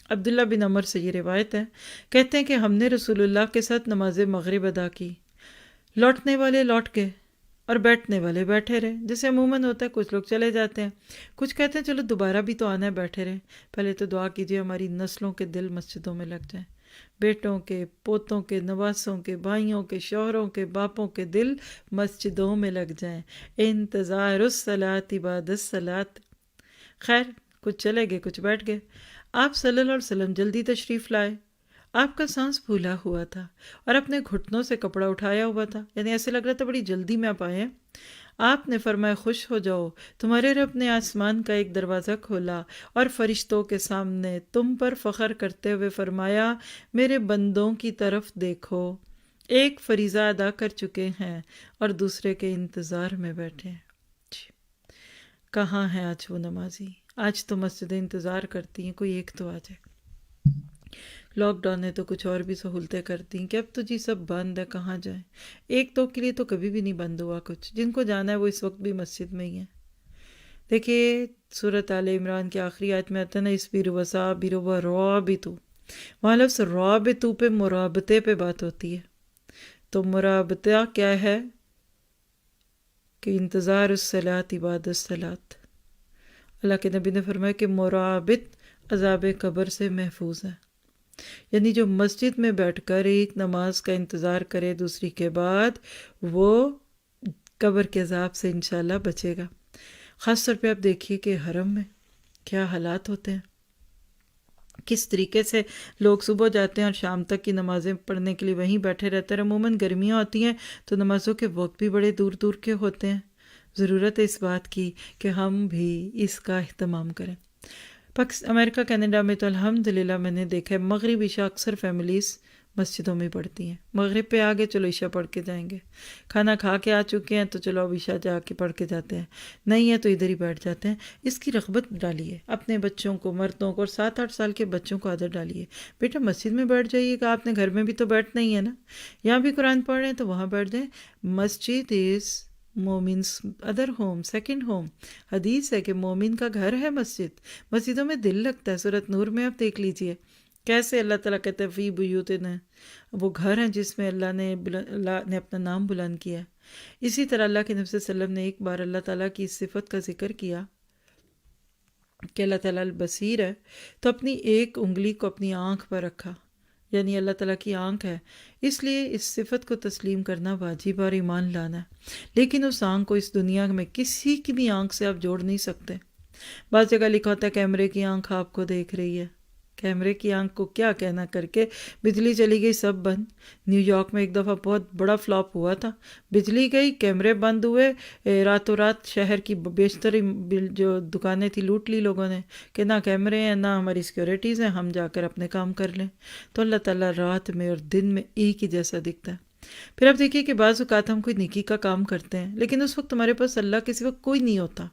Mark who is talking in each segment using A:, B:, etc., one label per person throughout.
A: عبداللہ بن عمر سے یہ روایت ہے، کہتے ہیں کہ ہم نے رسول اللہ کے ساتھ نماز مغرب ادا کی، لوٹنے والے لوٹ گئے اور بیٹھنے والے بیٹھے رہے، جیسے عموماً ہوتا ہے، کچھ لوگ چلے جاتے ہیں، کچھ کہتے ہیں چلو دوبارہ بھی تو آنا ہے، بیٹھے رہے۔ پہلے تو دعا کیجیے ہماری نسلوں کے دل مسجدوں میں لگ جائیں، بیٹوں کے، پوتوں کے، نواسوں کے، بھائیوں کے، شوہروں کے، باپوں کے دل مسجدوں میں لگ جائیں۔ انتظار الصلاۃ بعد الصلاۃ۔ خیر، کچھ چلے گئے، کچھ بیٹھ گئے۔ آپ صلی اللہ علیہ وسلم جلدی تشریف لائے۔ آپ کا سانس پھولا ہوا تھا اور اپنے گھٹنوں سے کپڑا اٹھایا ہوا تھا، یعنی ایسے لگ رہا تھا بڑی جلدی میں آپ آئے ہیں۔ آپ نے فرمایا خوش ہو جاؤ، تمہارے رب نے آسمان کا ایک دروازہ کھولا اور فرشتوں کے سامنے تم پر فخر کرتے ہوئے فرمایا میرے بندوں کی طرف دیکھو، ایک فریضہ ادا کر چکے ہیں اور دوسرے کے انتظار میں بیٹھے ہیں۔ کہاں ہیں آج وہ نمازی؟ آج تو مسجدیں انتظار کرتی ہیں کوئی ایک تو آ جائے۔ لاک ڈاؤن نے تو کچھ اور بھی سہولتیں کرتی ہیں کہ اب تو جی سب بند ہے، کہاں جائیں۔ ایک دو کے لیے تو کبھی بھی نہیں بند ہوا کچھ، جن کو جانا ہے وہ اس وقت بھی مسجد میں ہی ہیں۔ دیکھیے سورۃ آل عمران کی آخری آیت میں آتا ہے نا، اصبر وصابر ورابطوا، وہاں لفظ رابطوا پہ مرابطے پہ بات ہوتی ہے۔ تو مرابطہ کیا ہے کہ انتظار الصلاۃ بعد الصلاۃ۔ اللہ کے نبی نے فرمایا کہ مرابط عذاب قبر سے محفوظ ہے، یعنی جو مسجد میں بیٹھ کر ایک نماز کا انتظار کرے دوسری کے بعد، وہ قبر کے عذاب سے انشاءاللہ بچے گا۔ خاص طور پہ آپ دیکھیے کہ حرم میں کیا حالات ہوتے ہیں، کس طریقے سے لوگ صبح جاتے ہیں اور شام تک کی نمازیں پڑھنے کے لیے وہیں بیٹھے رہتے ہیں۔ عموماً گرمیاں ہوتی ہیں تو نمازوں کے وقت بھی بڑے دور دور کے ہوتے ہیں۔ ضرورت ہے اس بات کی کہ ہم بھی اس کا اہتمام کریں۔ امریکہ کینیڈا میں تو الحمدللہ میں نے دیکھا ہے مغرب عشاء اکثر فیملیز مسجدوں میں پڑھتی ہیں۔ مغرب پہ آگے چلو عشاء پڑھ کے جائیں گے، کھانا کھا کے آ چکے ہیں تو چلو اب عشاء جا کے پڑھ کے جاتے ہیں، نہیں ہے تو ادھر ہی بیٹھ جاتے ہیں۔ اس کی رغبت ڈالیے اپنے بچوں کو، مردوں کو، اور 7-8 سال کے بچوں کو عادت ڈالیے، بیٹا مسجد میں بیٹھ جائیے گا، آپ نے گھر میں بھی تو بیٹھنا ہی ہے نا، یہاں بھی قرآن پڑھ رہے ہیں تو وہاں بیٹھ جائیں۔ مسجد از مومنس ادر ہوم، سیکنڈ ہوم۔ حدیث ہے کہ مومن کا گھر ہے مسجد، مسجدوں میں دل لگتا ہے۔ سورۃ نور میں آپ دیکھ لیجئے کیسے اللہ تعالیٰ کہتے ہیں فی بیوتنا، وہ گھر ہیں جس میں اللہ نے اپنا نام بلند کیا ہے۔ اسی طرح اللہ کے نبی صلی اللہ علیہ وسلم نے ایک بار اللہ تعالیٰ کی اس صفت کا ذکر کیا کہ اللہ تعالیٰ البصیر ہے، تو اپنی ایک انگلی کو اپنی آنکھ پر رکھا، یعنی اللہ تعالیٰ کی آنکھ ہے، اس لیے اس صفت کو تسلیم کرنا واجب اور ایمان لانا ہے۔ لیکن اس آنکھ کو اس دنیا میں کسی کی بھی آنکھ سے آپ جوڑ نہیں سکتے۔ بعض جگہ لکھا ہوتا ہے کیمرے کی آنکھ آپ کو دیکھ رہی ہے، کیمرے کی آنکھ کو کیا کہنا کر کے بجلی چلی گئی سب بند۔ نیو یارک میں ایک دفعہ بہت بڑا فلاپ ہوا تھا، بجلی گئی، کیمرے بند ہوئے، راتوں رات شہر کی بیشتر جو دکانیں تھی لوٹ لی لوگوں نے کہ نہ کیمرے ہیں نہ ہماری سیکیورٹیز ہیں، ہم جا کر اپنے کام کر لیں۔ تو اللہ تعالیٰ رات میں اور دن میں ایک ہی جیسا دکھتا ہے۔ پھر آپ دیکھیے کہ بعض اوقات ہم کوئی نیکی کا کام کرتے ہیں لیکن اس وقت ہمارے پاس اللہ کے سوا کوئی نہیں ہوتا،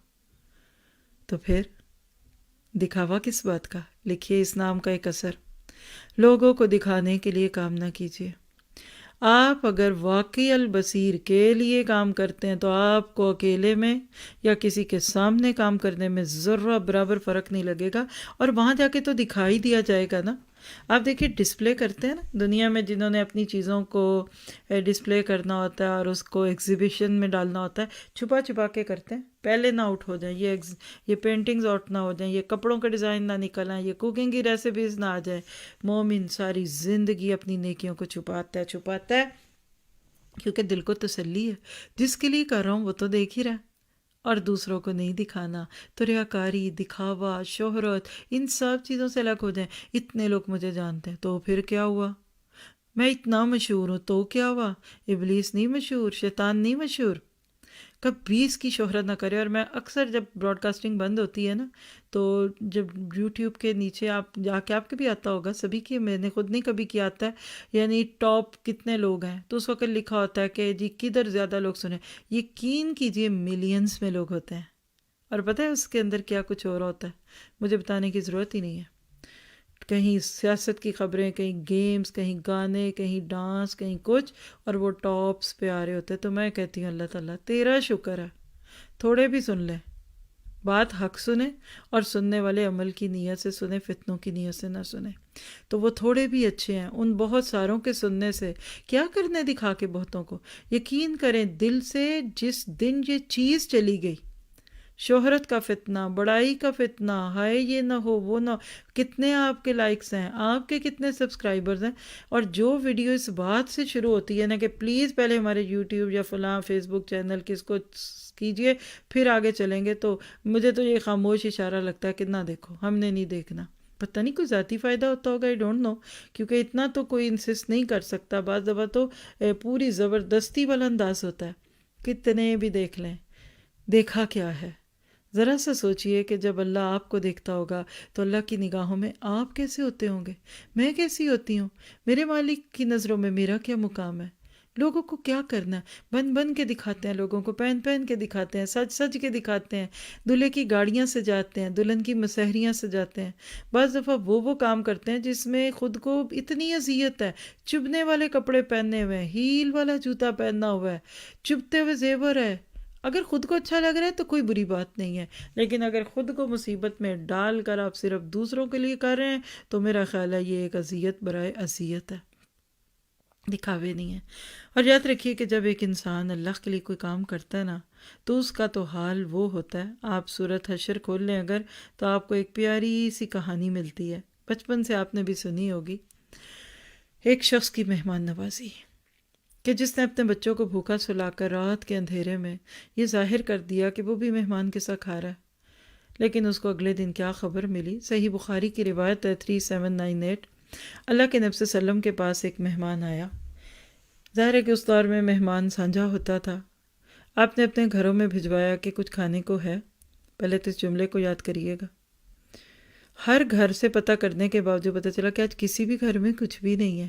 A: تو پھر دکھاوا کس بات کا؟ لکھیے اس نام کا ایک اثر، لوگوں کو دکھانے کے لیے کام نہ کیجیے۔ آپ اگر واقعی البصیر کے لیے کام کرتے ہیں تو آپ کو اکیلے میں یا کسی کے سامنے کام کرنے میں ذرہ برابر فرق نہیں لگے گا، اور وہاں جا کے تو دکھائی دیا جائے گا نا۔ آپ دیکھیے ڈسپلے کرتے ہیں نا دنیا میں، جنہوں نے اپنی چیزوں کو ڈسپلے کرنا ہوتا ہے اور اس کو ایگزیبیشن میں ڈالنا ہوتا ہے، چھپا چھپا کے کرتے ہیں، پہلے نہ آؤٹ ہو جائیں، یہ پینٹنگز آؤٹ نہ ہو جائیں، یہ کپڑوں کے ڈیزائن نہ نکل آئیں، یہ کوکنگ کی ریسیپیز نہ آ جائیں۔ مومن ساری زندگی اپنی نیکیوں کو چھپاتا ہے کیونکہ دل کو تسلی ہے، جس کے لیے کر رہا ہوں وہ تو دیکھ ہی رہا ہے، اور دوسروں کو نہیں دکھانا۔ تو ریاکاری، دکھاوا، شہرت، ان سب چیزوں سے الگ ہو جائیں۔ اتنے لوگ مجھے جانتے ہیں تو پھر کیا ہوا، میں اتنا مشہور ہوں تو کیا ہوا، ابلیس نہیں مشہور، شیطان نہیں مشہور، کبھی اس کی شہرت نہ کرے۔ اور میں اکثر جب براڈ کاسٹنگ بند ہوتی ہے نا، تو جب یوٹیوب کے نیچے آپ جا کے، آپ کے بھی آتا ہوگا سبھی کی، میں نے خود نہیں کبھی کیا آتا ہے، یعنی ٹاپ کتنے لوگ ہیں، تو اس وقت لکھا ہوتا ہے کہ جی کدھر زیادہ لوگ سنیں، یقین کیجئے ملینز میں لوگ ہوتے ہیں، اور پتہ ہے اس کے اندر کیا کچھ اور ہوتا ہے، مجھے بتانے کی ضرورت ہی نہیں ہے۔ کہیں سیاست کی خبریں، کہیں گیمز، کہیں گانے، کہیں ڈانس، کہیں کچھ، اور وہ ٹاپس پہ آ رہے ہوتے ہیں۔ تو میں کہتی ہوں اللہ تعالیٰ تیرا شکر ہے، تھوڑے بھی سن لیں، بات حق سنیں اور سننے والے عمل کی نیت سے سنیں، فتنوں کی نیت سے نہ سنیں۔ تو وہ تھوڑے بھی اچھے ہیں، ان بہت ساروں کے سننے سے کیا کرنے دکھا کے بہتوں کو۔ یقین کریں دل سے، جس دن یہ چیز چلی گئی، شہرت کا فتنہ، بڑائی کا فتنہ، ہائے یہ نہ ہو وہ نہ ہو، کتنے آپ کے لائکس ہیں، آپ کے کتنے سبسکرائبرز ہیں، اور جو ویڈیو اس بات سے شروع ہوتی ہے نا کہ پلیز پہلے ہمارے یوٹیوب یا فلاں فیس بک چینل کس کو کیجئے پھر آگے چلیں گے، تو مجھے تو یہ خاموش اشارہ لگتا ہے کہ نہ دیکھو، ہم نے نہیں دیکھنا۔ پتہ نہیں کوئی ذاتی فائدہ ہوتا ہوگا، آئی ڈونٹ نو، کیونکہ اتنا تو کوئی انسسٹ نہیں کر سکتا، بعض دفعہ تو پوری زبردستی والا انداز ہوتا ہے، کتنے بھی دیکھ لیں۔ دیکھا کیا ہے؟ ذرا سا سوچئے کہ جب اللہ آپ کو دیکھتا ہوگا تو اللہ کی نگاہوں میں آپ کیسے ہوتے ہوں گے، میں کیسی ہوتی ہوں، میرے مالک کی نظروں میں میرا کیا مقام ہے۔ لوگوں کو کیا کرنا ہے، بن بن کے دکھاتے ہیں، لوگوں کو پہن پہن کے دکھاتے ہیں، سج سج کے دکھاتے ہیں، دلہے کی گاڑیاں سجاتے ہیں، دلہن کی مسہریاں سجاتے ہیں۔ بعض دفعہ وہ کام کرتے ہیں جس میں خود کو اتنی اذیت ہے، چبھنے والے کپڑے پہنے ہوئے ہیں، ہیل والا جوتا پہننا ہوا ہے، چبھتے ہوئے زیور ہے۔ اگر خود کو اچھا لگ رہا ہے تو کوئی بری بات نہیں ہے، لیکن اگر خود کو مصیبت میں ڈال کر آپ صرف دوسروں کے لیے کر رہے ہیں تو میرا خیال ہے یہ ایک اذیت برائے اذیت ہے، دکھاوے نہیں ہے۔ اور یاد رکھیے کہ جب ایک انسان اللہ کے لیے کوئی کام کرتا ہے نا تو اس کا تو حال وہ ہوتا ہے۔ آپ سورۃ حشر کھول لیں اگر تو آپ کو ایک پیاری سی کہانی ملتی ہے، بچپن سے آپ نے بھی سنی ہوگی، ایک شخص کی مہمان نوازی کہ جس نے اپنے بچوں کو بھوکا سلا کر رات کے اندھیرے میں یہ ظاہر کر دیا کہ وہ بھی مہمان کے ساتھ کھا رہا ہے، لیکن اس کو اگلے دن کیا خبر ملی۔ صحیح بخاری کی روایت ہے 3798، اللہ کے نبی صلی اللہ علیہ وسلم کے پاس ایک مہمان آیا۔ ظاہر ہے کہ اس دور میں مہمان سانجھا ہوتا تھا، آپ نے اپنے گھروں میں بھجوایا کہ کچھ کھانے کو ہے۔ پہلے تو اس جملے کو یاد کریے گا، ہر گھر سے پتہ کرنے کے باوجود پتہ چلا کہ آج کسی بھی گھر میں کچھ بھی نہیں ہے۔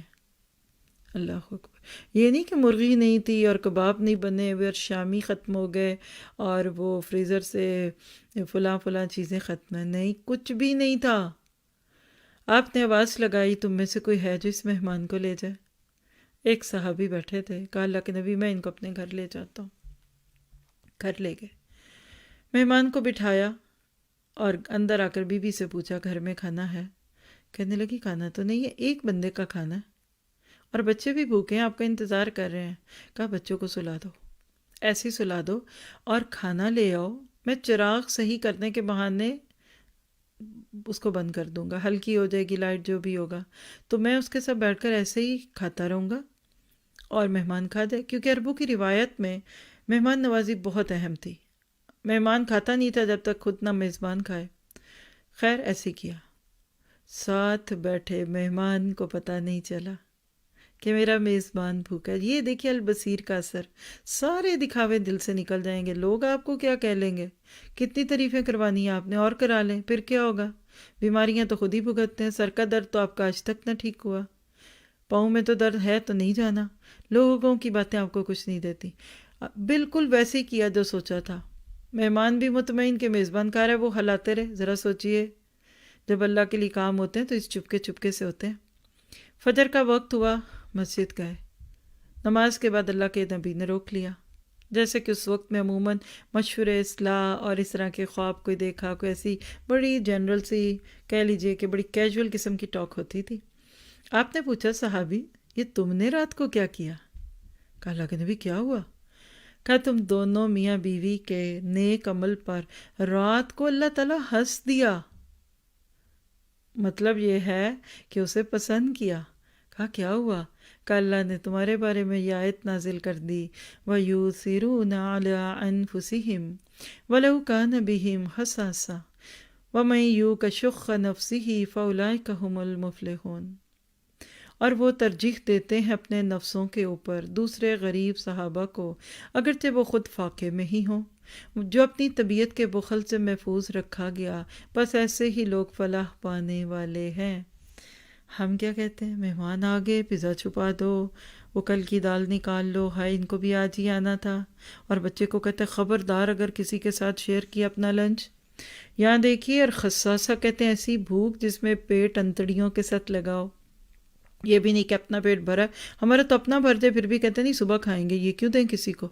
A: اللہ اکبر، یہ نہیں کہ مرغی نہیں تھی اور کباب نہیں بنے ہوئے اور شامی ختم ہو گئے اور وہ فریزر سے فلاں فلاں چیزیں ختم ہیں، نہیں، کچھ بھی نہیں تھا۔ آپ نے آواز لگائی تم میں سے کوئی ہے جو اس مہمان کو لے جائے؟ ایک صحابی بیٹھے تھے، کہا اللہ کے نبی میں ان کو اپنے گھر لے جاتا ہوں۔ گھر لے گئے، مہمان کو بٹھایا اور اندر آ کر بی بی سے پوچھا گھر میں کھانا ہے؟ کہنے لگی کھانا تو نہیں ہے، ایک بندے کا کھانا ہے اور بچے بھی بھوکے ہیں، آپ کا انتظار کر رہے ہیں۔ کہا بچوں کو سلا دو، ایسی سلا دو اور کھانا لے آؤ، میں چراغ صحیح کرنے کے بہانے اس کو بند کر دوں گا، ہلکی ہو جائے گی لائٹ جو بھی ہوگا، تو میں اس کے ساتھ بیٹھ کر ایسے ہی کھاتا رہوں گا اور مہمان کھا جائے، کیونکہ عربوں کی روایت میں مہمان نوازی بہت اہم تھی۔ مہمان کھاتا نہیں تھا جب تک خود نہ میزبان کھائے۔ خیر ایسے کیا، ساتھ بیٹھے مہمان کو پتہ نہیں چلا کہ میرا میزبان بھوکا ہے۔ یہ دیکھیے البصیر کا اثر، سارے دکھاوے دل سے نکل جائیں گے، لوگ آپ کو کیا کہہ لیں گے، کتنی تعریفیں کروانی ہیں آپ نے، اور کرا لیں، پھر کیا ہوگا، بیماریاں تو خود ہی بھگتتے ہیں، سر کا درد تو آپ کا آج تک نہ ٹھیک ہوا، پاؤں میں تو درد ہے تو نہیں جانا، لوگوں کی باتیں آپ کو کچھ نہیں دیتی۔ بالکل ویسے ہی کیا جو سوچا تھا، مہمان بھی مطمئن کہ میزبان کھا رہا ہے، وہ ہلاتے رہے۔ ذرا سوچئے جب اللہ کے لیے کام ہوتے ہیں تو اس چپکے چپکے سے ہوتے ہیں۔ فجر کا وقت ہوا، مسجد گئے، نماز کے بعد اللہ کے نبی نے روک لیا، جیسے کہ اس وقت میں عموماً مشورے اصلاح اور اس طرح کے خواب کوئی دیکھا، کوئی ایسی بڑی جنرل سی کہہ لیجئے کہ بڑی کیجول قسم کی ٹاک ہوتی تھی۔ آپ نے پوچھا صحابی یہ تم نے رات کو کیا کیا؟ کہا اللہ کے نبی کیا ہوا؟ کہا تم دونوں میاں بیوی کے نیک عمل پر رات کو اللہ تعالیٰ ہنس دیا، مطلب یہ ہے کہ اسے پسند کیا۔ کہا کیا ہوا؟ کہ اللہ نے تمہارے بارے میں یہ آیت نازل کر دی وَيُؤْثِرُونَ عَلَىٰ أَنفُسِهِمْ وَلَوْ كَانَ بِهِمْ خَصَاصَةٌ وَمَن يُوقَ شُحَّ نَفْسِهِ فَأُولَٰئِكَ هُمُ الْمُفْلِحُونَ، اور وہ ترجیح دیتے ہیں اپنے نفسوں کے اوپر دوسرے غریب صحابہ کو، اگرچہ وہ خود فاقے میں ہی ہوں، جو اپنی طبیعت کے بخل سے محفوظ رکھا گیا، بس ایسے ہی لوگ فلاح پانے والے ہیں۔ ہم کیا کہتے ہیں، مہمان آ گئے پیزا چھپا دو، وہ کل کی دال نکال لو، ہائے ان کو بھی آج ہی آنا تھا، اور بچے کو کہتے ہیں خبردار اگر کسی کے ساتھ شیئر کیا اپنا لنچ۔ یہاں دیکھیے، اور خصاصہ کہتے ہیں ایسی بھوک جس میں پیٹ انتڑیوں کے ساتھ لگاؤ، یہ بھی نہیں کہ اپنا پیٹ بھرا ہے، ہمارا تو اپنا بھر جائے پھر بھی کہتے ہیں نہیں صبح کھائیں گے، یہ کیوں دیں کسی کو،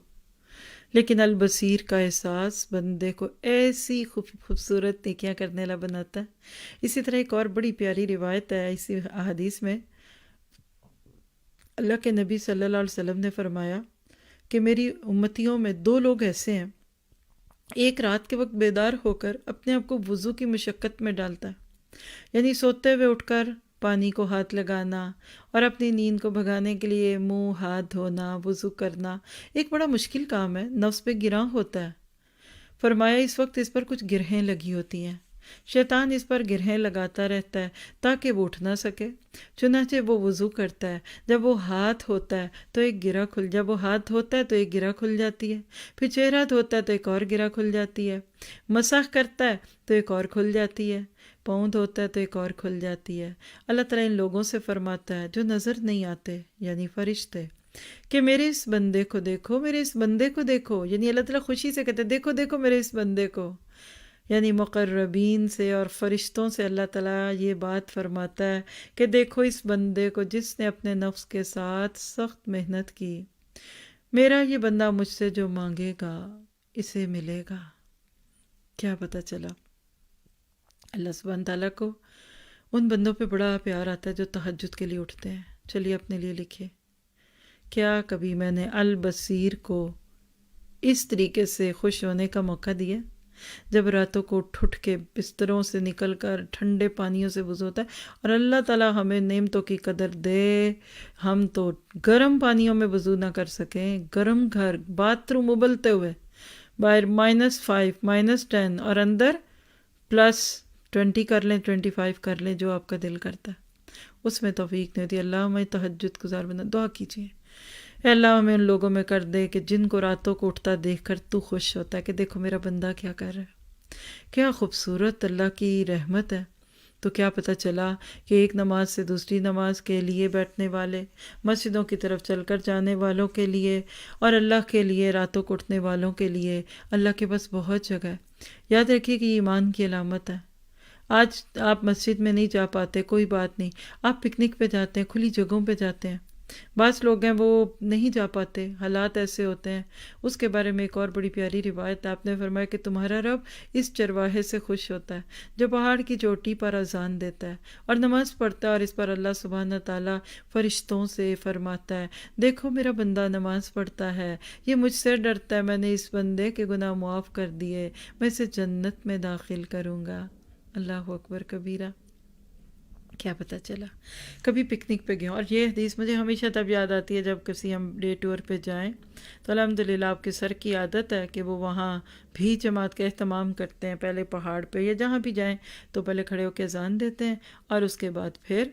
A: لیکن البصیر کا احساس بندے کو ایسی خوبصورت نیکیاں کرنے والا بناتا ہے۔ اسی طرح ایک اور بڑی پیاری روایت ہے اسی احادیث میں، اللہ کے نبی صلی اللہ علیہ وسلم نے فرمایا کہ میری امتیوں میں دو لوگ ایسے ہیں، ایک رات کے وقت بیدار ہو کر اپنے آپ کو وضو کی مشقت میں ڈالتا ہے، یعنی سوتے ہوئے اٹھ کر پانی کو ہاتھ لگانا اور اپنی نیند کو بھگانے کے لیے منہ ہاتھ دھونا، وضو کرنا ایک بڑا مشکل کام ہے، نفس پہ گراں ہوتا ہے۔ فرمایا اس وقت اس پر کچھ گرہیں لگی ہوتی ہیں، شیطان اس پر گرہیں لگاتا رہتا ہے تاکہ وہ اٹھ نہ سکے، چنانچہ وہ وضو کرتا ہے، جب وہ ہاتھ ہوتا ہے تو ایک گرہ جب وہ ہاتھ دھوتا ہے تو ایک گرہ کھل جاتی ہے، پھر چہرہ دھوتا ہے تو ایک اور گرہ کھل جاتی ہے، مسح کرتا ہے تو ایک اور کھل جاتی ہے، پاؤں دھوتا ہے تو ایک اور کھل جاتی ہے۔ اللہ تعالیٰ ان لوگوں سے فرماتا ہے جو نظر نہیں آتے، یعنی فرشتے، کہ میرے اس بندے کو دیکھو، میرے اس بندے کو دیکھو، یعنی اللہ تعالیٰ خوشی سے کہتے ہیں دیکھو دیکھو میرے اس بندے کو، یعنی مقربین سے اور فرشتوں سے اللہ تعالیٰ یہ بات فرماتا ہے کہ دیکھو اس بندے کو جس نے اپنے نفس کے ساتھ سخت محنت کی، میرا یہ بندہ مجھ سے جو مانگے گا اسے ملے گا۔ کیا پتہ چلا اللہ سبحانہ تعالیٰ کو ان بندوں پہ بڑا پیار آتا ہے جو تہجد کے لیے اٹھتے ہیں۔ چلیے اپنے لیے لکھے، کیا کبھی میں نے البصیر کو اس طریقے سے خوش ہونے کا موقع دیا جب راتوں کو اٹھ کے بستروں سے نکل کر ٹھنڈے پانیوں سے وضو ہوتا ہے؟ اور اللہ تعالیٰ ہمیں نعمتوں کی قدر دے، ہم تو گرم پانیوں میں وضو نہ کر سکیں، گرم گھر، باتھ روم ابلتے ہوئے، باہر -5 -10 اور اندر +20 کر لیں، 25 کر لیں، جو آپ کا دل کرتا ہے، اس میں توفیق نہیں ہوتی۔ اللہ ہمیں تہجد گزار بنا، دعا کیجیے اے اللہ ہمیں ان لوگوں میں کر دے کہ جن کو راتوں کو اٹھتا دیکھ کر تو خوش ہوتا ہے کہ دیکھو میرا بندہ کیا کر رہا ہے۔ کیا خوبصورت اللہ کی رحمت ہے۔ تو کیا پتہ چلا کہ ایک نماز سے دوسری نماز کے لیے بیٹھنے والے، مسجدوں کی طرف چل کر جانے والوں کے لیے اور اللہ کے لیے راتوں کو اٹھنے والوں کے لیے اللہ کے پاس بہت جگہ ہے۔ یاد رکھیے کہ یہ ایمان کی علامت ہے۔ آج آپ مسجد میں نہیں جا پاتے، کوئی بات نہیں، آپ پکنک پہ جاتے ہیں، کھلی جگہوں پہ جاتے ہیں۔ بعض لوگ ہیں وہ نہیں جا پاتے، حالات ایسے ہوتے ہیں۔ اس کے بارے میں ایک اور بڑی پیاری روایت، آپ نے فرمایا کہ تمہارا رب اس چرواہے سے خوش ہوتا ہے جو پہاڑ کی چوٹی پر اذان دیتا ہے اور نماز پڑھتا ہے، اور اس پر اللہ سبحانہ تعالیٰ فرشتوں سے فرماتا ہے دیکھو میرا بندہ نماز پڑھتا ہے، یہ مجھ سے ڈرتا ہے، میں نے اس بندے کے گناہ معاف کر دیے، میں اسے جنت میں داخل کروں گا۔ اللہ اکبر کبیرہ۔ کیا پتہ چلا کبھی پکنک پہ گئے ہوں، اور یہ حدیث مجھے ہمیشہ تب یاد آتی ہے جب کسی ہم ڈے ٹور پہ جائیں تو الحمدللہ آپ کے سر کی عادت ہے کہ وہ وہاں بھی جماعت کا اہتمام کرتے ہیں، پہلے پہاڑ پہ یا جہاں بھی جائیں تو پہلے کھڑے ہو کے اذان دیتے ہیں اور اس کے بعد پھر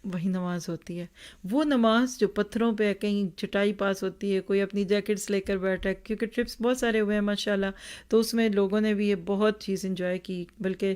A: وہی نماز ہوتی ہے۔ وہ نماز جو پتھروں پہ کہیں چٹائی پاس ہوتی ہے، کوئی اپنی جیکٹس لے کر بیٹھا ہے، کیونکہ ٹرپس بہت سارے ہوئے ہیں ماشاءاللہ، تو اس میں لوگوں نے بھی یہ بہت چیز انجوائے کی۔ بلکہ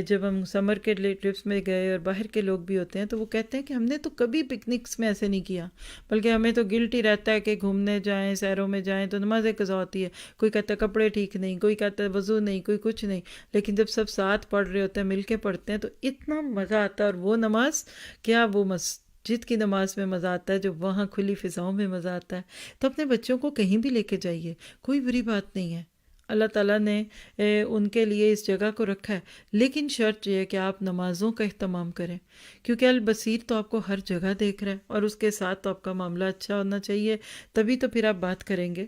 A: جب ہم سمر کے ٹرپس میں گئے اور باہر کے لوگ بھی ہوتے ہیں تو وہ کہتے ہیں کہ ہم نے تو کبھی پکنکس میں ایسے نہیں کیا، بلکہ ہمیں تو گلٹ ہی رہتا ہے کہ گھومنے جائیں، سیروں میں جائیں تو نماز قضا ہوتی ہے، کوئی کہتا ہے کپڑے ٹھیک نہیں، کوئی کہتا ہے وضو نہیں، کوئی کچھ نہیں، لیکن جب سب ساتھ پڑھ رہے ہوتے ہیں، مل کے پڑھتے ہیں تو اتنا مزہ آتا ہے۔ اور وہ نماز کیا، وہ مسجد کی نماز میں مزہ آتا ہے جو وہاں کھلی فضاؤں میں مزہ آتا ہے۔ تو اپنے بچوں کو کہیں بھی لے کے جائیے، کوئی بری بات نہیں ہے، اللہ تعالیٰ نے ان کے لیے اس جگہ کو رکھا ہے، لیکن شرط یہ ہے کہ آپ نمازوں کا اہتمام کریں، کیونکہ البصیر تو آپ کو ہر جگہ دیکھ رہا ہے اور اس کے ساتھ تو آپ کا معاملہ اچھا ہونا چاہیے، تبھی تو پھر آپ بات کریں گے۔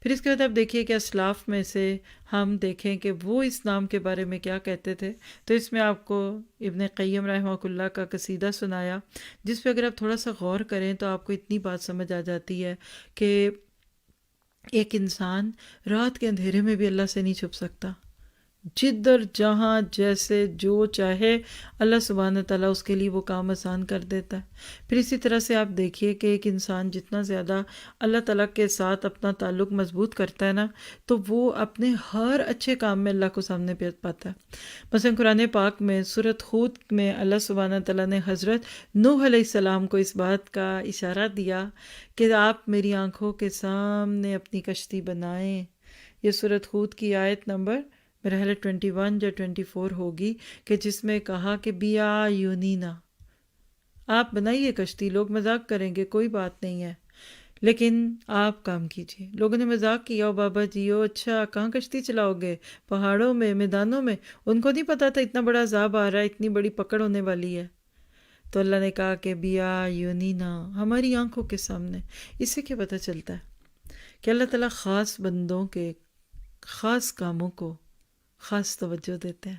A: پھر اس کے بعد آپ دیکھیے کہ اسلاف میں سے ہم دیکھیں کہ وہ اسلام کے بارے میں کیا کہتے تھے، تو اس میں آپ کو ابن قیم رحمہ اللہ کا قصیدہ سنایا، جس پہ اگر آپ تھوڑا سا غور کریں تو آپ کو اتنی بات سمجھ آ جاتی ہے کہ ایک انسان رات کے اندھیرے میں بھی اللہ سے نہیں چھپ سکتا، جدھر جہاں جیسے جو چاہے اللہ سبحانہ تعالیٰ اس کے لیے وہ کام آسان کر دیتا ہے۔ پھر اسی طرح سے آپ دیکھیے کہ ایک انسان جتنا زیادہ اللہ تعالیٰ کے ساتھ اپنا تعلق مضبوط کرتا ہے نا، تو وہ اپنے ہر اچھے کام میں اللہ کو سامنے پاتا ہے۔ مثلا قرآن پاک میں سورۃ ہود میں اللہ سبحانہ تعالیٰ نے حضرت نوح علیہ السلام کو اس بات کا اشارہ دیا کہ آپ میری آنکھوں کے سامنے اپنی کشتی بنائیں۔ یہ سورۃ ہود کی آیت نمبر میرا خیال ہے 21 یا 24 ہوگی، کہ جس میں کہا کہ بیا یونینا، آپ بنائیے کشتی، لوگ مذاق کریں گے کوئی بات نہیں ہے، لیکن آپ کام کیجیے۔ لوگوں نے مذاق کیا، او بابا جی، او اچھا کہاں کشتی چلاؤ گے؟ پہاڑوں میں، میدانوں میں؟ ان کو نہیں پتا تھا اتنا بڑا عذاب آ رہا ہے، اتنی بڑی پکڑ ہونے والی ہے۔ تو اللہ نے کہا کہ بیا یونینا، ہماری آنکھوں کے سامنے۔ اس سے کیا پتہ چلتا ہے کہ اللہ تعالیٰ خاص بندوں کے خاص کاموں کو خاص توجہ دیتے ہیں،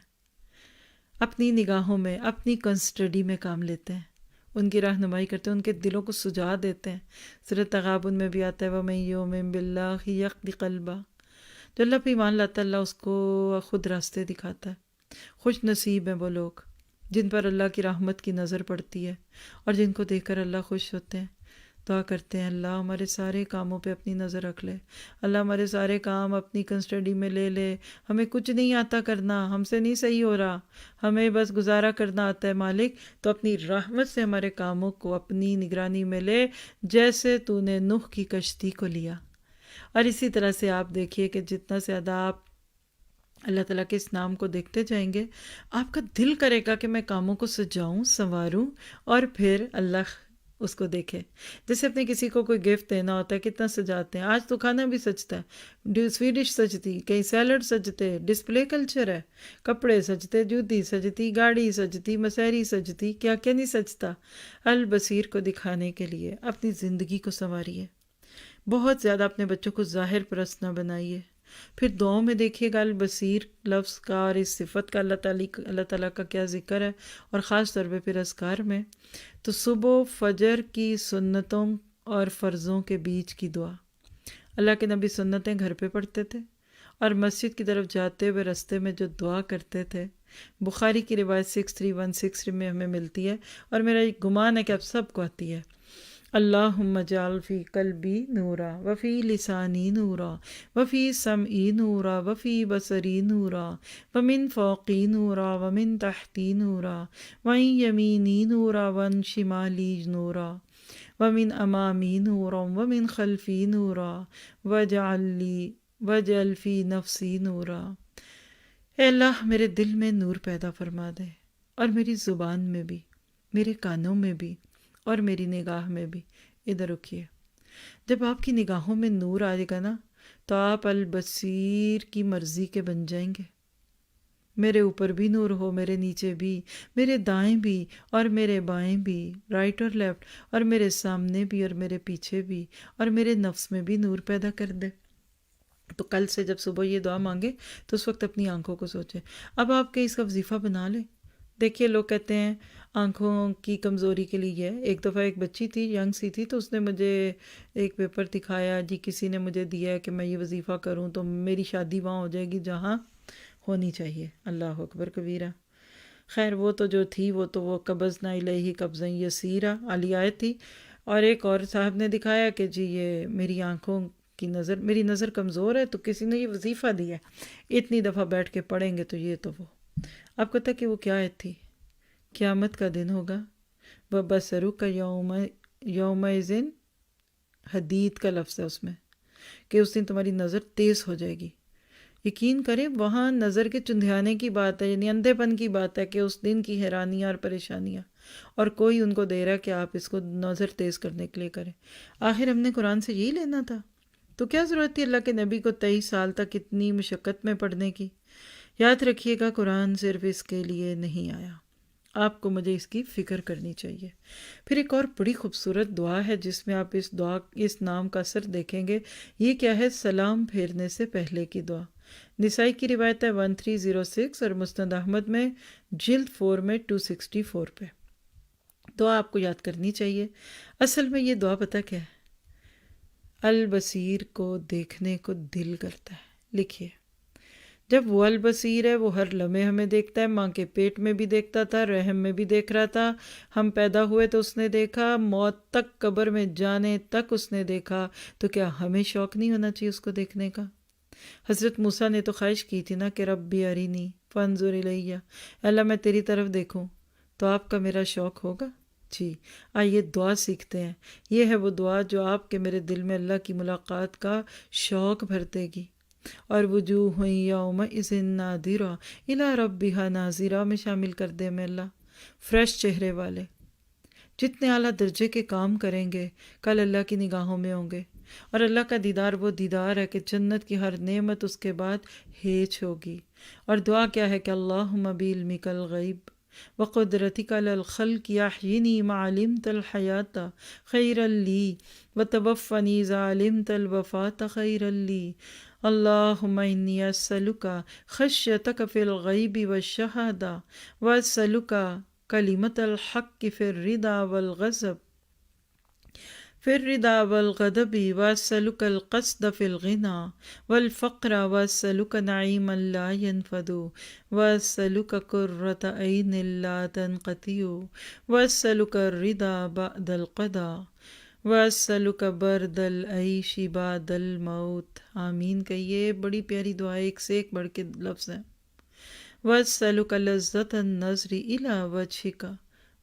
A: اپنی نگاہوں میں، اپنی کنسٹڈی میں کام لیتے ہیں، ان کی رہنمائی کرتے ہیں، ان کے دلوں کو سجا دیتے ہیں۔ سورۃ تغابن میں بھی آتا ہے وَمَن یُؤْمِن بِاللَّهِ یہدِ قلبہ، جو اللہ پہ ایمان لاتا ہے اللہ اس کو خود راستے دکھاتا ہے۔ خوش نصیب ہیں وہ لوگ جن پر اللہ کی رحمت کی نظر پڑتی ہے اور جن کو دیکھ کر اللہ خوش ہوتے ہیں۔ دعا کرتے ہیں اللہ ہمارے سارے کاموں پہ اپنی نظر رکھ لے، اللہ ہمارے سارے کام اپنی کنسٹڈی میں لے لے۔ ہمیں کچھ نہیں آتا کرنا، ہم سے نہیں صحیح ہو رہا، ہمیں بس گزارا کرنا آتا ہے مالک، تو اپنی رحمت سے ہمارے کاموں کو اپنی نگرانی میں لے، جیسے تو نے نوح کی کشتی کو لیا۔ اور اسی طرح سے آپ دیکھیے کہ جتنا زیادہ آپ اللہ تعالیٰ کے اس نام کو دیکھتے جائیں گے، آپ کا دل کرے گا کہ میں کاموں کو سجاؤں، سنواروں، اور پھر اللہ اس کو دیکھے۔ جیسے اپنے کسی کو کوئی گفٹ دینا ہوتا ہے، کتنا سجاتے ہیں۔ آج تو کھانا بھی سجتا ہے، سویٹ ڈش سجتی، کئی سیلڈ سجتے، ڈسپلے کلچر ہے، کپڑے سجتے، جوتی سجتی، گاڑی سجتی، مسحری سجتی، کیا کیا نہیں سجتا۔ البصیر کو دکھانے کے لیے اپنی زندگی کو سنواریے، بہت زیادہ اپنے بچوں کو ظاہر پرست نہ بنائیے۔ پھر دعاؤں میں دیکھیے گا البصیر لفظ کا اور اس صفت کا اللہ تعالیٰ کا کیا ذکر ہے، اور خاص طور پہ پھر اذکار میں تو صبح و فجر کی سنتوں اور فرضوں کے بیچ کی دعا۔ اللہ کے نبی سنتیں گھر پہ پڑھتے تھے اور مسجد کی طرف جاتے ہوئے رستے میں جو دعا کرتے تھے، بخاری کی روایت 6316 میں ہمیں ملتی ہے، اور میرا ایک گمان ہے کہ اب سب کو آتی ہے۔ اللہم اجعل فی قلبی نورا وفی لسانی نورا وفی سمعی نورا وفی بصری نورا ومن فوقی نورا ومن تحتی نورا وعن یمینی نورا وعن شمالی نورا ومن امامی نورا ومن خلفی نورا واجعل فی نفسی نورا۔ اے اللہ میرے دل میں نور پیدا فرما دے، اور میری زبان میں بھی، میرے کانوں میں بھی، اور میری نگاہ میں بھی۔ ادھر رکیے، جب آپ کی نگاہوں میں نور آئے گا نا تو آپ البصیر کی مرضی کے بن جائیں گے۔ میرے اوپر بھی نور ہو، میرے نیچے بھی، میرے دائیں بھی اور میرے بائیں بھی، رائٹ اور لیفٹ، اور میرے سامنے بھی اور میرے پیچھے بھی، اور میرے نفس میں بھی نور پیدا کر دے۔ تو کل سے جب صبح یہ دعا مانگے تو اس وقت اپنی آنکھوں کو سوچیں۔ اب آپ کے اس کا وظیفہ بنا لیں۔ دیکھیے لوگ کہتے ہیں آنکھوں کی کمزوری کے لیے ہے۔ ایک دفعہ ایک بچی تھی، ینگ سی تھی، تو اس نے مجھے ایک پیپر دکھایا، جی کسی نے مجھے دیا ہے کہ میں یہ وظیفہ کروں تو میری شادی وہاں ہو جائے گی جہاں ہونی چاہیے۔ اللہ اکبر کبیرہ۔ خیر وہ تو جو تھی وہ قبضنا الیہ قبضا یسیرا علی آیت تھی۔ اور ایک اور صاحب نے دکھایا کہ جی یہ میری آنکھوں کی نظر، میری نظر کمزور ہے، تو کسی نے یہ وظیفہ دیا ہے، اتنی دفعہ بیٹھ کے پڑھیں گے تو یہ تو وہ۔ آپ کو پتہ کہ وہ کیا آیت تھی؟ قیامت کا دن ہوگا، وَبَصَرُكَ یومئذ، حدید کا لفظ ہے اس میں، کہ اس دن تمہاری نظر تیز ہو جائے گی۔ یقین کریں وہاں نظر کے چندھیانے کی بات ہے، یعنی اندھے پن کی بات ہے، کہ اس دن کی حیرانیاں اور پریشانیاں، اور کوئی ان کو دے رہا ہے کہ آپ اس کو نظر تیز کرنے کے لیے کریں۔ آخر ہم نے قرآن سے یہی لینا تھا، تو کیا ضرورت تھی اللہ کے نبی کو 23 سال تک اتنی مشقت میں پڑھنے کی؟ یاد رکھیے گا قرآن صرف اس کے لیے نہیں آیا، آپ کو مجھے اس کی فکر کرنی چاہیے۔ پھر ایک اور بڑی خوبصورت دعا ہے جس میں آپ اس نام کا اثر دیکھیں گے۔ یہ کیا ہے؟ سلام پھیرنے سے پہلے کی دعا۔ نسائی کی روایت ہے 1306 اور مسند احمد میں جلد 4 میں 264 پہ۔ دعا آپ کو یاد کرنی چاہیے۔ اصل میں یہ دعا پتہ کیا ہے؟ البصیر کو دیکھنے کو دل کرتا ہے۔ لکھیے، جب وہ البصیر ہے، وہ ہر لمحے ہمیں دیکھتا ہے، ماں کے پیٹ میں بھی دیکھتا تھا، رحم میں بھی دیکھ رہا تھا، ہم پیدا ہوئے تو اس نے دیکھا، موت تک، قبر میں جانے تک اس نے دیکھا، تو کیا ہمیں شوق نہیں ہونا چاہیے اس کو دیکھنے کا؟ حضرت موسیٰ نے تو خواہش کی تھی نا کہ ربی ارینی فانظر الیہ، اللہ میں تیری طرف دیکھوں، تو آپ کا میرا شوق ہوگا؟ جی آئیے دعا سیکھتے ہیں۔ یہ ہے وہ دعا جو آپ کے میرے دل میں اللہ کی ملاقات کا شوق بھر دے گی۔ اور وجوہ یومئذ ناظرہ الی ربہا ناظرہ میں شامل کر دے میں اللہ، فریش چہرے والے، جتنے اعلیٰ درجے کے کام کریں گے کل اللہ کی نگاہوں میں ہوں گے، اور اللہ کا دیدار وہ دیدار ہے کہ جنت کی ہر نعمت اس کے بعد ہیچ ہوگی۔ اور دعا کیا ہے کہ اللہم بعلمک الغیب وقدرتک علی الخلق احیینی ما علمت الحیات خیرا لی وتوفنی اذا علمت الوفاة خیرا لی، اللہم انی اسألک خشیتک فی الغیب والشہادہ واسألک کلمۃ الحق فی الرضا والغضب واسألک القصد فی الغنى والفقر واسألک نعیما لا ينفد واسألک قرۃ عین لا تنقطع واسألک الرضا بعد القضاء واسألک برد العیش بعد الموت۔ آمین کہیے، بڑی پیاری دعا ہے، ایک سے ایک بڑھ کے لفظ ہیں۔ واسألک لذۃ النظر الی وجہک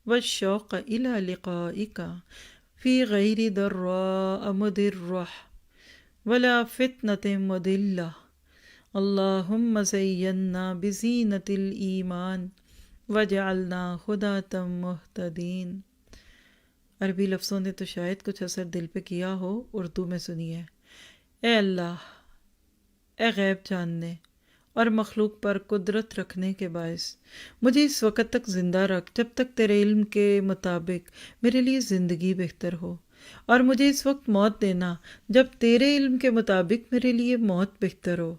A: والشوق الی لقائک فی غیر ضراء مضرہ ولا فتنۃ مضلہ، اللہم زینا بزینۃ الایمان وجعلنا ھداۃ مہتدین۔ عربی لفظوں نے تو شاید کچھ اثر دل پہ کیا ہو، اردو میں سنیے۔ اے اللہ، اے غیب جاننے اور مخلوق پر قدرت رکھنے کے باعث مجھے اس وقت تک زندہ رکھ جب تک تیرے علم کے مطابق میرے لیے زندگی بہتر ہو، اور مجھے اس وقت موت دینا جب تیرے علم کے مطابق میرے لیے موت بہتر ہو۔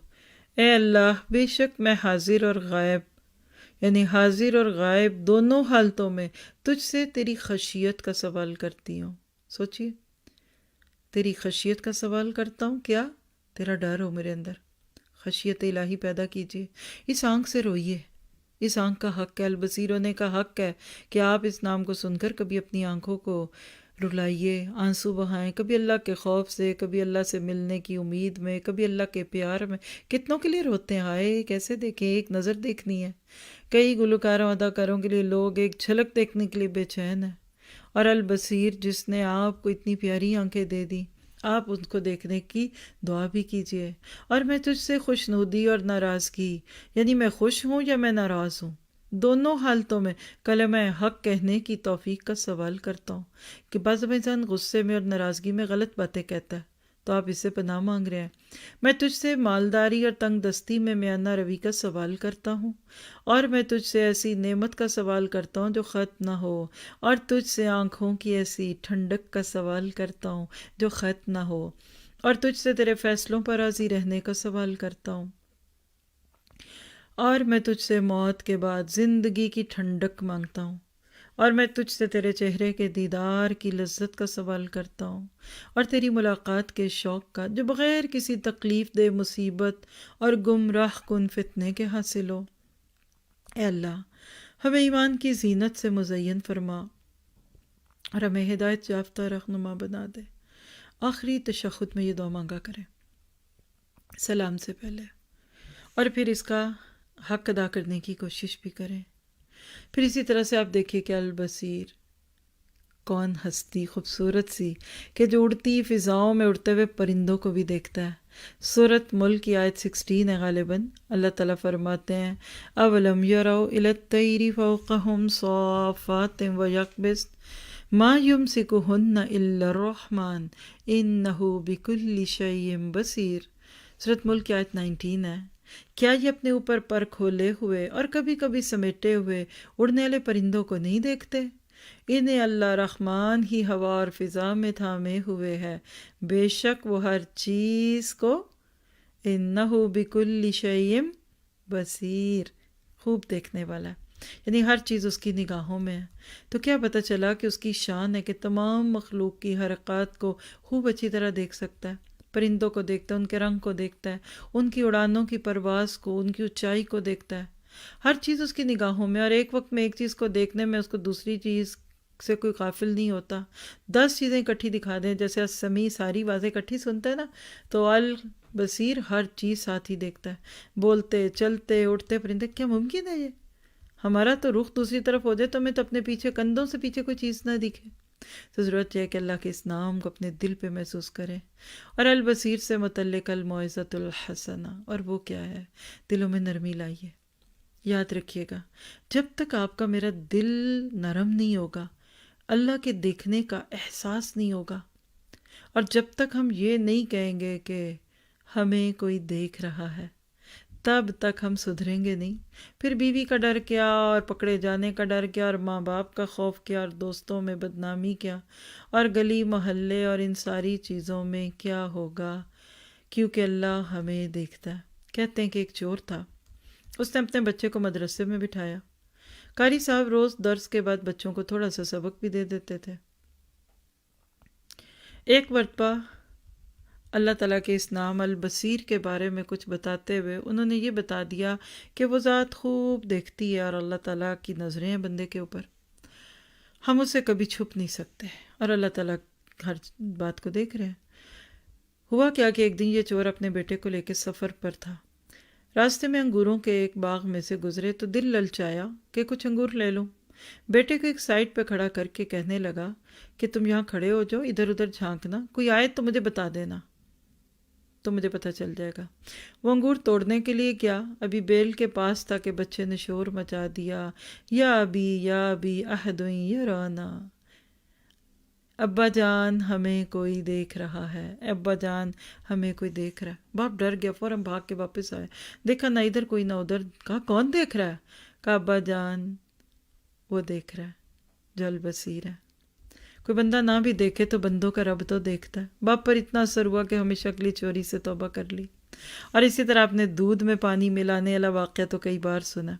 A: اے اللہ، بے شک میں حاضر اور غائب، یعنی حاضر اور غائب دونوں حالتوں میں تجھ سے تیری خشیت کا سوال کرتی ہوں۔ سوچیے، تیری خشیت کا سوال کرتا ہوں، کیا تیرا ڈر ہو میرے اندر، خشیت الہی پیدا کیجیے۔ اس آنکھ سے روئیے، اس آنکھ کا حق ہے، البصیر ہونے کا حق ہے کہ آپ اس نام کو سن کر کبھی اپنی آنکھوں کو رلائیے، آنسو بہائیں، کبھی اللہ کے خوف سے، کبھی اللہ سے ملنے کی امید میں، کبھی اللہ کے پیار میں۔ کتنوں کے لیے روتے ہیں، ہائے کیسے دیکھیں، ایک نظر دیکھنی ہے۔ کئی گلوکاروں اداکاروں کے لیے لوگ ایک جھلک دیکھنے کے لیے بے چین ہیں، اور البصیر جس نے آپ کو اتنی پیاری آنکھیں دے دی، آپ ان کو دیکھنے کی دعا بھی کیجیے۔ اور میں تجھ سے خوشنودی اور ناراضگی، یعنی میں خوش ہوں یا میں ناراض ہوں، دونوں حالتوں میں کلمہ حق کہنے کی توفیق کا سوال کرتا ہوں، کہ بعض انسان غصے میں اور ناراضگی میں غلط باتیں کہتا ہے، تو آپ اس سے پناہ مانگ رہے ہیں۔ میں تجھ سے مالداری اور تنگ دستی میں میانہ روی کا سوال کرتا ہوں، اور میں تجھ سے ایسی نعمت کا سوال کرتا ہوں جو ختم نہ ہو، اور تجھ سے آنکھوں کی ایسی ٹھنڈک کا سوال کرتا ہوں جو ختم نہ ہو، اور تجھ سے تیرے فیصلوں پر راضی رہنے کا سوال کرتا ہوں، اور میں تجھ سے موت کے بعد زندگی کی ٹھنڈک مانگتا ہوں، اور میں تجھ سے تیرے چہرے کے دیدار کی لذت کا سوال کرتا ہوں، اور تیری ملاقات کے شوق کا جو بغیر کسی تکلیف دہ مصیبت اور گمراہ کن فتنے کے حاصل ہو۔ اے اللہ، ہمیں ایمان کی زینت سے مزین فرما، اور ہمیں ہدایت یافتہ رہنما بنا دے۔ آخری تشہد میں یہ دعا مانگا کریں سلام سے پہلے، اور پھر اس کا حق ادا کرنے کی کوشش بھی کریں۔ پھر اسی طرح سے آپ دیکھیے کہ البصیر کون ہستی خوبصورت سی کہ جو اڑتی فضاؤں میں اڑتے ہوئے پرندوں کو بھی دیکھتا ہے۔ سورۃ ملک کی آیت 16 ہے غالباً، اللہ تعالیٰ فرماتے ہیں اولم یروا الی الطیر فوقہم صافات ویقبضن ما یمسکہن الا الرحمن انہ بکل شیء بصیر۔ سورۃ ملک کی آیت 19 ہے۔ کیا یہ اپنے اوپر پر کھولے ہوئے اور کبھی کبھی سمیٹے ہوئے اڑنے والے پرندوں کو نہیں دیکھتے؟ انہیں اللہ رحمان ہی ہوا اور فضا میں تھامے ہوئے ہے، بے شک وہ ہر چیز کو انہ بکل شیء بصیر، خوب دیکھنے والا ہے، یعنی ہر چیز اس کی نگاہوں میں ہے۔ تو کیا پتہ چلا کہ اس کی شان ہے کہ تمام مخلوق کی حرکات کو خوب اچھی طرح دیکھ سکتا ہے، پرندوں کو دیکھتا ہے، ان کے رنگ کو دیکھتا ہے، ان کی اڑانوں کی پرواز کو، ان کی اونچائی کو دیکھتا ہے، ہر چیز اس کی نگاہوں میں، اور ایک وقت میں ایک چیز کو دیکھنے میں اس کو دوسری چیز سے کوئی غافل نہیں ہوتا۔ 10 چیزیں اکٹھی دکھا دیں، جیسے السمیع ساری آوازیں اکٹھی سنتا ہے نا، تو البصیر ہر چیز ساتھ ہی دیکھتا ہے، بولتے چلتے اڑتے پرندے۔ کیا ممکن ہے یہ؟ ہمارا تو رخ دوسری طرف ہو جائے تو ہمیں تو اپنے پیچھے کندھوں سے پیچھے کوئی چیز نہ دکھے۔ تو ضرورت یہ ہے کہ اللہ کے اس نام کو اپنے دل پہ محسوس کریں۔ اور البصیر سے متعلق الموعظۃ الحسنہ، اور وہ کیا ہے؟ دلوں میں نرمی لائیے۔ یاد رکھیے گا، جب تک آپ کا میرا دل نرم نہیں ہوگا، اللہ کے دیکھنے کا احساس نہیں ہوگا، اور جب تک ہم یہ نہیں کہیں گے کہ ہمیں کوئی دیکھ رہا ہے تب تک ہم سدھریں گے نہیں۔ پھر بیوی کا ڈر کیا، اور پکڑے جانے کا ڈر کیا، اور ماں باپ کا خوف کیا، اور دوستوں میں بدنامی کیا، اور گلی محلے اور ان ساری چیزوں میں کیا ہوگا، کیونکہ اللہ ہمیں دیکھتا ہے۔ کہتے ہیں کہ ایک چور تھا، اس نے اپنے بچے کو مدرسے میں بٹھایا۔ قاری صاحب روز درس کے بعد بچوں کو تھوڑا سا سبق بھی دے دیتے تھے۔ ایک مرتبہ اللہ تعالیٰ کے اس نام البصیر کے بارے میں کچھ بتاتے ہوئے انہوں نے یہ بتا دیا کہ وہ ذات خوب دیکھتی ہے، اور اللہ تعالیٰ کی نظریں ہیں بندے کے اوپر، ہم اسے کبھی چھپ نہیں سکتے، اور اللہ تعالیٰ ہر بات کو دیکھ رہے ہیں۔ ہوا کیا کہ ایک دن یہ چور اپنے بیٹے کو لے کے سفر پر تھا۔ راستے میں انگوروں کے ایک باغ میں سے گزرے تو دل للچایا کہ کچھ انگور لے لوں۔ بیٹے کو ایک سائڈ پہ کھڑا کر کے کہنے لگا کہ تم یہاں کھڑے ہو جاؤ، ادھر ادھر جھانکنا، کوئی آئے تو مجھے بتا دینا، تو مجھے پتہ چل جائے گا۔ وہ انگور توڑنے کے لیے گیا، ابھی بیل کے پاس تھا کہ بچے نے شور مچا دیا، یا ابی احد یرانا، ابا جان ہمیں کوئی دیکھ رہا ہے، ابا جان ہمیں کوئی دیکھ رہا ہے۔ باپ ڈر گیا، فوراً بھاگ کے واپس آئے، دیکھا نہ ادھر کوئی نہ ادھر، کہا کون دیکھ رہا ہے؟ کہا ابا جان وہ دیکھ رہا ہے جو البصیر ہے۔ کوئی بندہ نہ بھی دیکھے تو بندوں کا رب تو دیکھتا ہے۔ باپ پر اتنا اثر ہوا کہ ہمیشہ کے لیے چوری سے توبہ کر لی۔ اور اسی طرح آپ نے دودھ میں پانی ملانے والا واقعہ تو کئی بار سنا۔